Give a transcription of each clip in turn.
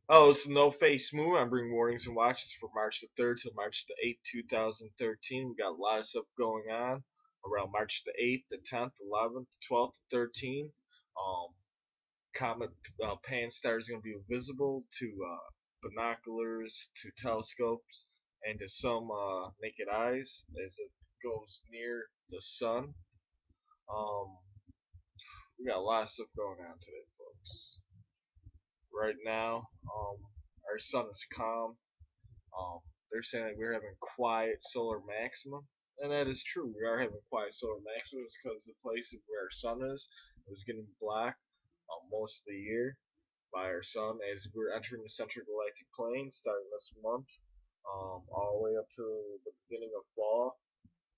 Oh, it's No Face Moon. I'm bringing warnings and watches for March the 3rd till March the 8th, 2013. We got a lot of stuff going on around March the 8th, the 10th, 11th, 12th, 13th. Um, Comet Pan-STARRS is going to be visible to binoculars, to telescopes, and to some naked eyes as it goes near the sun. Um, we got a lot of stuff going on today, folks. Right now, our sun is calm. Um, they're saying that we're having quiet solar maximum, and that is true. We are having quiet solar maximum because the place where our sun is getting black most of the year by our sun as we're entering the central galactic plane starting this month, all the way up to the beginning of fall.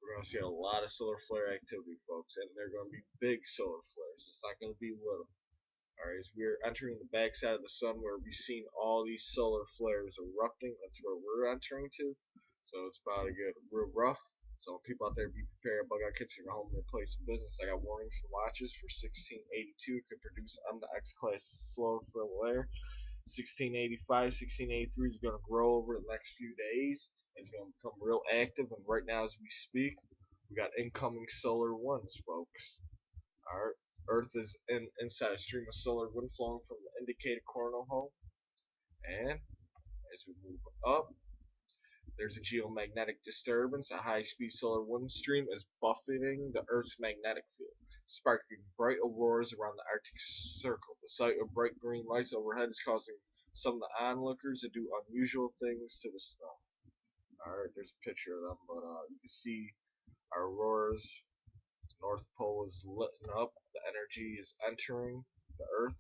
We're going to see a lot of solar flare activity, folks, and they're going to be big solar flares. It's not going to be little. Alright, as we're entering the backside of the sun where we've seen all these solar flares erupting, that's where we're entering to. So it's about to get real rough. So people out there be prepared. Bug out kits in your home and your place of business. I got warnings and watches for 1682 could produce on the X class slow flare. 1685, 1683 is going to grow over the next few days. It's going to become real active, and right now as we speak, we got incoming solar ones, folks. Our Earth is inside a stream of solar wind flowing from the indicated coronal hole, and as we move up, there's a geomagnetic disturbance. A high-speed solar wind stream is buffeting the Earth's magnetic field, sparking bright auroras around the Arctic Circle. The sight of bright green lights overhead is causing some of the onlookers to do unusual things to the snow. Alright, there's a picture of them, but you can see our auroras. The North Pole is lit up. The energy is entering the Earth.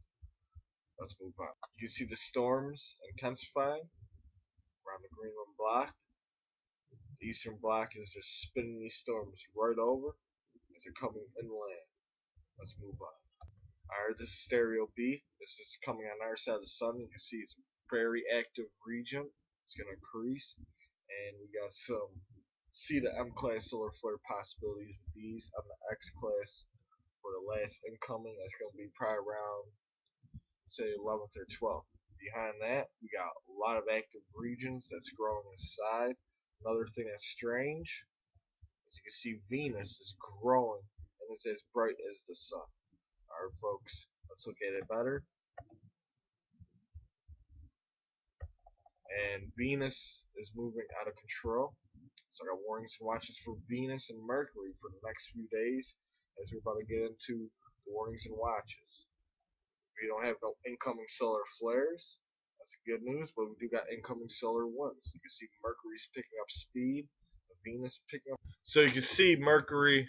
Let's move on. You see the storms intensifying around the Greenland block. The eastern block is just spinning these storms right over as they're coming inland. Let's move on. Alright, this is Stereo B. This is coming on our side of the sun. You can see it's a very active region. It's going to increase. And we got some C to M class solar flare possibilities with these on the X class for the last incoming. That's going to be probably around, say, 11th or 12th. Behind that, we got a lot of active regions that's growing inside. Another thing that's strange is you can see Venus is growing and it's as bright as the sun. Alright, folks, let's look at it better. And Venus is moving out of control. So I got warnings and watches for Venus and Mercury for the next few days as we're about to get into the warnings and watches. We don't have no incoming solar flares. That's good news, but we do got incoming solar ones. You can see Mercury's picking up speed, Venus picking up. So you can see Mercury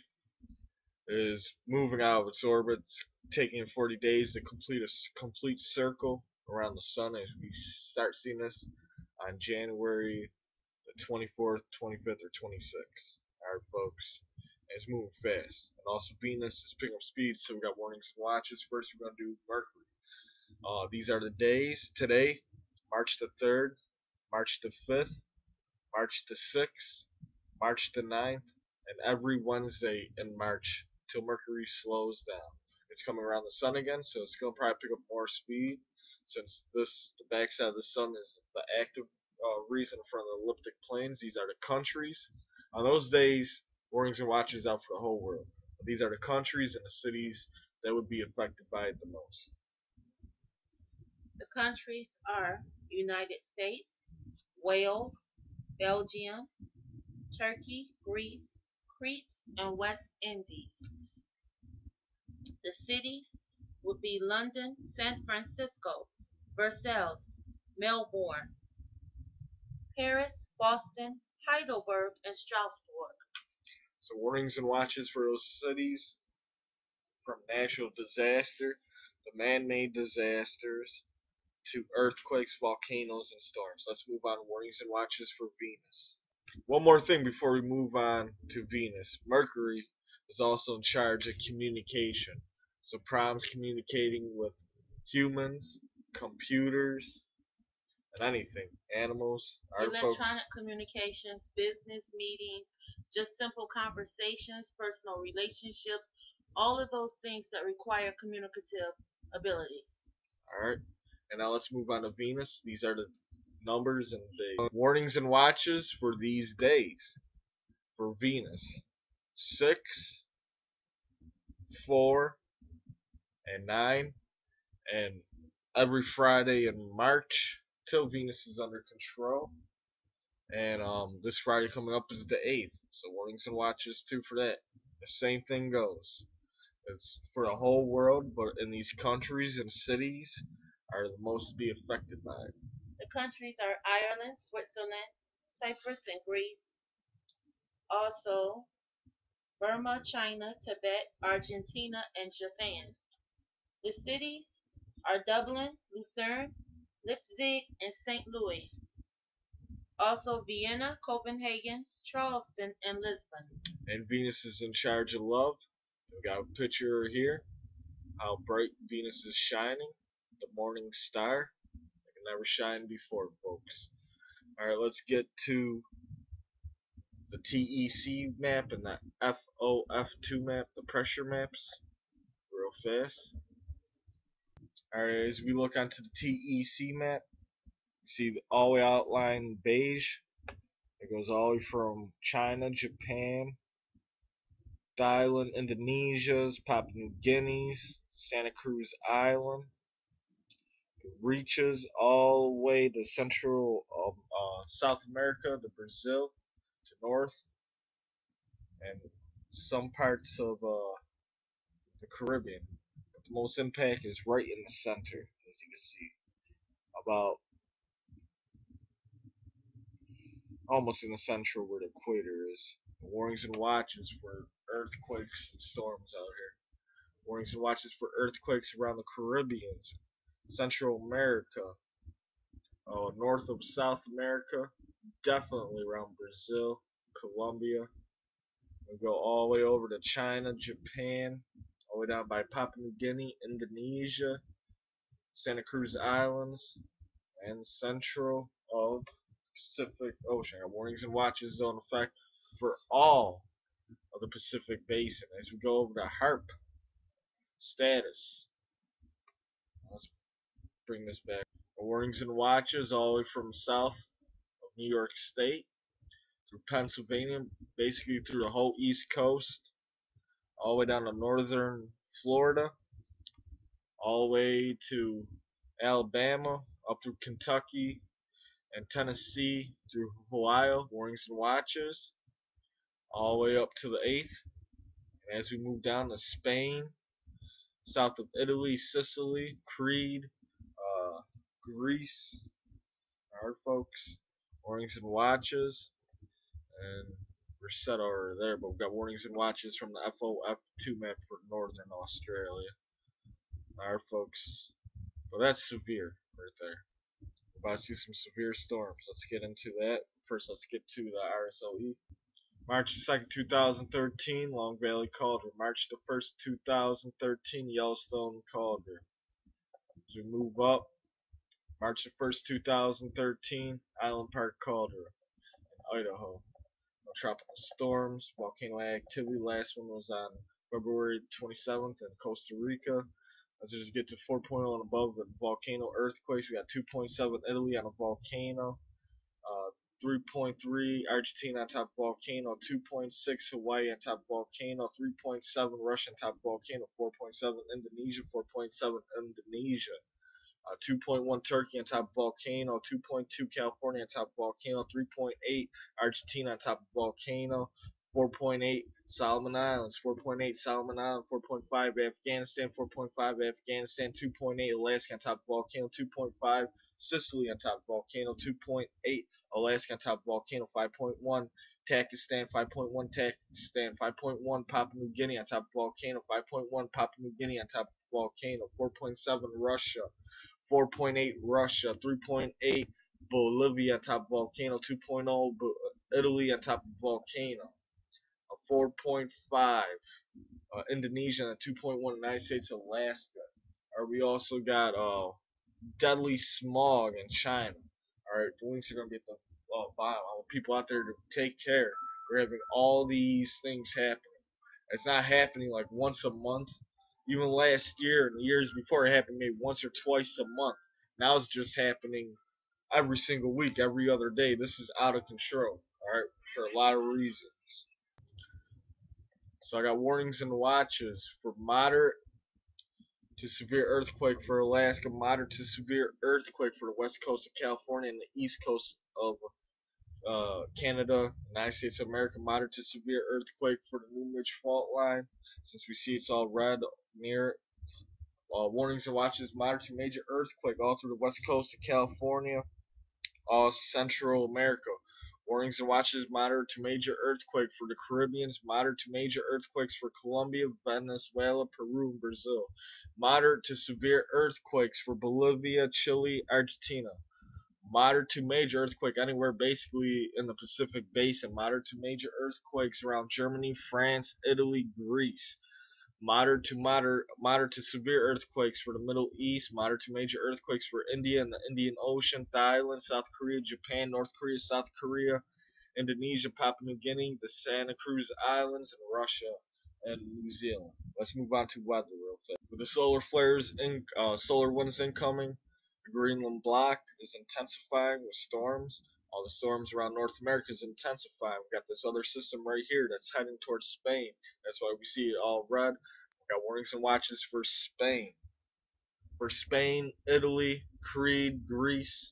is moving out of its orbit, taking 40 days to complete a complete circle around the sun. As we start seeing this on January the 24th, 25th, or 26th. Alright, folks. And it's moving fast. And also, Venus is picking up speed, so we got warnings and watches. First, we're going to do Mercury. These are the days today, March the 3rd, March the 5th, March the 6th, March the 9th, and every Wednesday in March till Mercury slows down. It's coming around the sun again, so it's going to probably pick up more speed since the backside of the sun is the active reason for the elliptic planes. These are the countries. On those days, warnings and watches out for the whole world. These are the countries and the cities that would be affected by it the most. The countries are United States, Wales, Belgium, Turkey, Greece, Crete, and West Indies. The cities would be London, San Francisco, Brussels, Melbourne, Paris, Boston, Heidelberg, and Strasbourg. So warnings and watches for those cities from natural disaster to man-made disasters to earthquakes, volcanoes, and storms. Let's move on to warnings and watches for Venus. One more thing before we move on to Venus. Mercury is also in charge of communication. So problems communicating with humans, computers, and anything. Animals, our folks. Electronic communications, business meetings, just simple conversations, personal relationships, all of those things that require communicative abilities. Alright. And now let's move on to Venus. These are the numbers and the warnings and watches for these days for Venus: 6, 4, and 9, and every Friday in March till Venus is under control. And this Friday coming up is the 8th, so warnings and watches too for that. The same thing goes. It's for the whole world, but in these countries and cities are the most to be affected by it. The countries are Ireland, Switzerland, Cyprus, and Greece. Also, Burma, China, Tibet, Argentina, and Japan. The cities are Dublin, Lucerne, Leipzig, and St. Louis. Also, Vienna, Copenhagen, Charleston, and Lisbon. And Venus is in charge of love. We got a picture here, how bright Venus is shining, the morning star. It can never shine before, folks. Alright, let's get to the TEC map and the FOF2 map, the pressure maps, real fast. Alright, as we look onto the TEC map, you see all the way outlined beige. It goes all the way from China, Japan, Thailand, Indonesia's, Papua New Guinea's, Santa Cruz Island. It reaches all the way to central South America, to Brazil, to north, and some parts of the Caribbean. But the most impact is right in the center, as you can see, about almost in the center where the equator is. Warnings and watches for earthquakes and storms out here. Warnings and watches for earthquakes around the Caribbean, Central America, north of South America, definitely around Brazil, Colombia. We go all the way over to China, Japan, all the way down by Papua New Guinea, Indonesia, Santa Cruz Islands, and central of Pacific Ocean. Our warnings and watches don't affect for all of the Pacific Basin. As we go over to HAARP status, let's bring this back. Our warnings and watches all the way from south of New York State through Pennsylvania, basically through the whole East Coast, all the way down to northern Florida, all the way to Alabama, up through Kentucky and Tennessee, through Ohio, warnings and watches, all the way up to the 8th. And as we move down to Spain, south of Italy, Sicily, Crete, Greece, our folks, warnings and watches, and we're set over there, but we've got warnings and watches from the FOF2 map for northern Australia. Our folks, well, that's severe right there. We're about to see some severe storms. Let's get into that. First, let's get to the RSLE. March 2nd, 2013, Long Valley Cauldron. March the 1st, 2013, Yellowstone Cauldron. As we move up, March the 1st, 2013, Island Park Cauldron in Idaho. No tropical storms, volcano activity. Last one was on February 27th in Costa Rica. Let's just get to 4.0 and above with volcano earthquakes. We got 2.7 Italy on a volcano. 3.3 Argentina on top of volcano, 2.6 Hawaii on top of volcano, 3.7 Russia on top of volcano, 4.7 Indonesia, 4.7 Indonesia, 2.1 Turkey on top of volcano, 2.2 California on top of volcano, 3.8 Argentina on top of volcano, 4.8 Solomon Islands, 4.8 Solomon Islands, 4.5 Afghanistan, 4.5 Afghanistan, 2.8 Alaska on top of volcano, 2.5 Sicily on top of volcano, 2.8 Alaska on top of volcano, 5.1 Pakistan, 5.1 Pakistan, 5.1 Papua New Guinea on top of volcano, 5.1 Papua New Guinea on top of volcano, 4.7 Russia, 4.8 Russia, 3.8 Bolivia on top of volcano, 2.0 Italy on top of volcano, 4.5 Indonesia, and 2.1 United States Alaska. We also got deadly smog in China. Alright, the links are going to be at the bottom. I want people out there to take care. We're having all these things happening. It's not happening like once a month. Even last year and the years before, it happened maybe once or twice a month. Now it's just happening every single week, every other day. This is out of control, alright, for a lot of reasons. So I got warnings and watches for moderate to severe earthquake for Alaska, moderate to severe earthquake for the west coast of California and the east coast of Canada, United States of America, moderate to severe earthquake for the New Ridge fault line. Since we see it's all red near it. Warnings and watches, moderate to major earthquake all through the west coast of California, all Central America. Warnings and watches, moderate to major earthquake for the Caribbeans, moderate to major earthquakes for Colombia, Venezuela, Peru, and Brazil. Moderate to severe earthquakes for Bolivia, Chile, Argentina. Moderate to major earthquake anywhere basically in the Pacific Basin. Moderate to major earthquakes around Germany, France, Italy, Greece. Moderate to severe earthquakes for the Middle East, moderate to major earthquakes for India and the Indian Ocean, Thailand, South Korea, Japan, North Korea, South Korea, Indonesia, Papua New Guinea, the Santa Cruz Islands, and Russia and New Zealand. Let's move on to weather real fast. With the solar flares, solar winds incoming, the Greenland block is intensifying with storms. All the storms around North America is intensifying. We got this other system right here that's heading towards Spain. That's why we see it all red. We got warnings and watches for Spain. For Spain, Italy, Crete, Greece.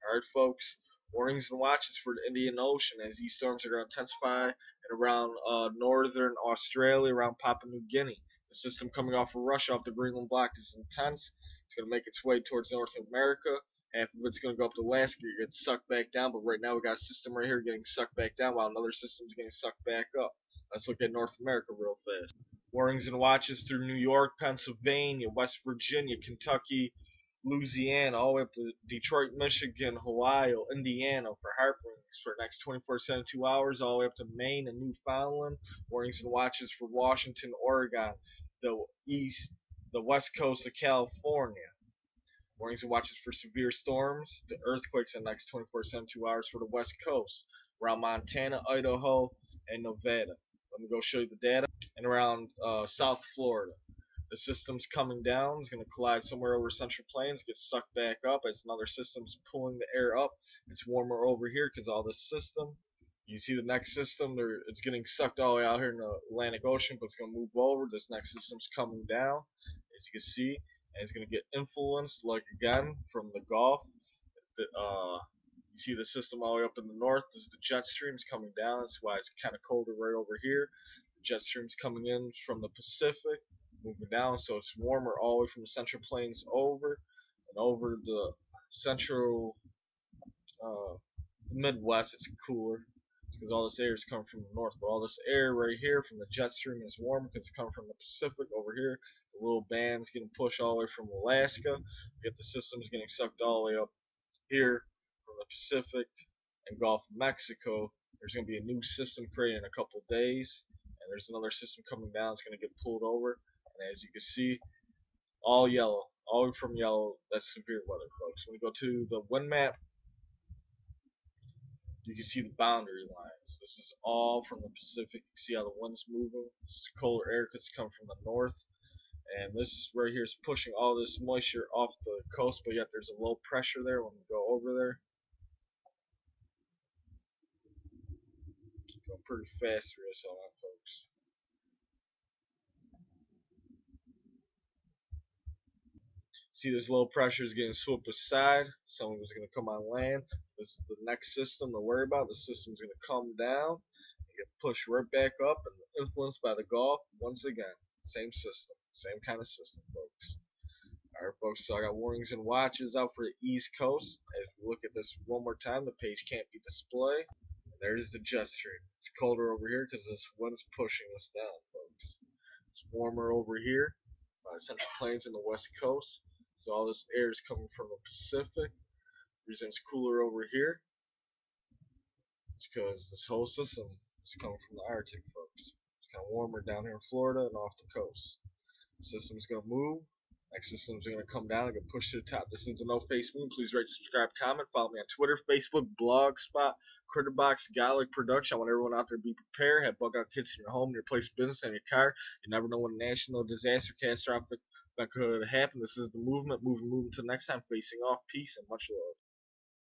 Alright, folks. Warnings and watches for the Indian Ocean as these storms are going to intensify and around northern Australia, around Papua New Guinea. The system coming off of Russia, off the Greenland block, is intense. It's going to make its way towards North America. Half of it's going to go up to Alaska, you're getting sucked back down, but right now we got a system right here getting sucked back down while another system's getting sucked back up. Let's look at North America real fast. Warnings and watches through New York, Pennsylvania, West Virginia, Kentucky, Louisiana, all the way up to Detroit, Michigan, Hawaii, Indiana for heart rings for the next 24-72 hours, all the way up to Maine and Newfoundland. Warnings and watches for Washington, Oregon, the west coast of California. Warnings and watches for severe storms, the earthquakes in the next 24-72 hours for the west coast, around Montana, Idaho, and Nevada. Let me go show you the data. And around South Florida. The system's coming down. It's going to collide somewhere over Central Plains, get sucked back up as another system's pulling the air up. It's warmer over here because all this system. You see the next system, it's getting sucked all the way out here in the Atlantic Ocean, but it's going to move over. This next system's coming down, as you can see, and it's going to get influenced, like again, from the Gulf. You see the system all the way up in the north. This is the jet streams coming down. That's why it's kind of colder right over here. The jet streams coming in from the Pacific, moving down, so it's warmer all the way from the Central Plains over and over the central Midwest. It's cooler because all this air is coming from the north, but all this air right here from the jet stream is warm because it's coming from the Pacific over here. The little band's getting pushed all the way from Alaska. We get the systems getting sucked all the way up here from the Pacific and Gulf of Mexico. There's going to be a new system created in a couple days, and there's another system coming down. It's going to get pulled over, and as you can see, all yellow, all from yellow. That's severe weather, folks. When we go to the wind map, you can see the boundary lines. This is all from the Pacific. You see how the wind's moving. This is colder air because it's coming from the north. And this right here is pushing all this moisture off the coast, but yet there's a low pressure there when we go over there. Going pretty fast through this all, folks. See, this low pressure is getting swept aside. Someone was going to come on land. This is the next system to worry about. The system is going to come down and get pushed right back up and influenced by the Gulf once again. Same system, same kind of system, folks. Alright, folks, so I got warnings and watches out for the East Coast. If we look at this one more time, the page can't be displayed. And there's the jet stream. It's colder over here because this wind's pushing us down, folks. It's warmer over here by the Central Plains and the West Coast. So all this air is coming from the Pacific. The reason it's cooler over here is because this whole system is coming from the Arctic, folks. It's kind of warmer down here in Florida and off the coast. The system's going to move. Next systems are going to come down and get pushed to the top. This is the No Face Moon. Please rate, subscribe, comment. Follow me on Twitter, Facebook, Blogspot, Critterbox, Gallic Production. I want everyone out there to be prepared. Have bug out kits in your home, in your place of business, and your car. You never know when a national disaster, catastrophic that could happen. This is the movement, moving to the next time, facing off. Peace and much love.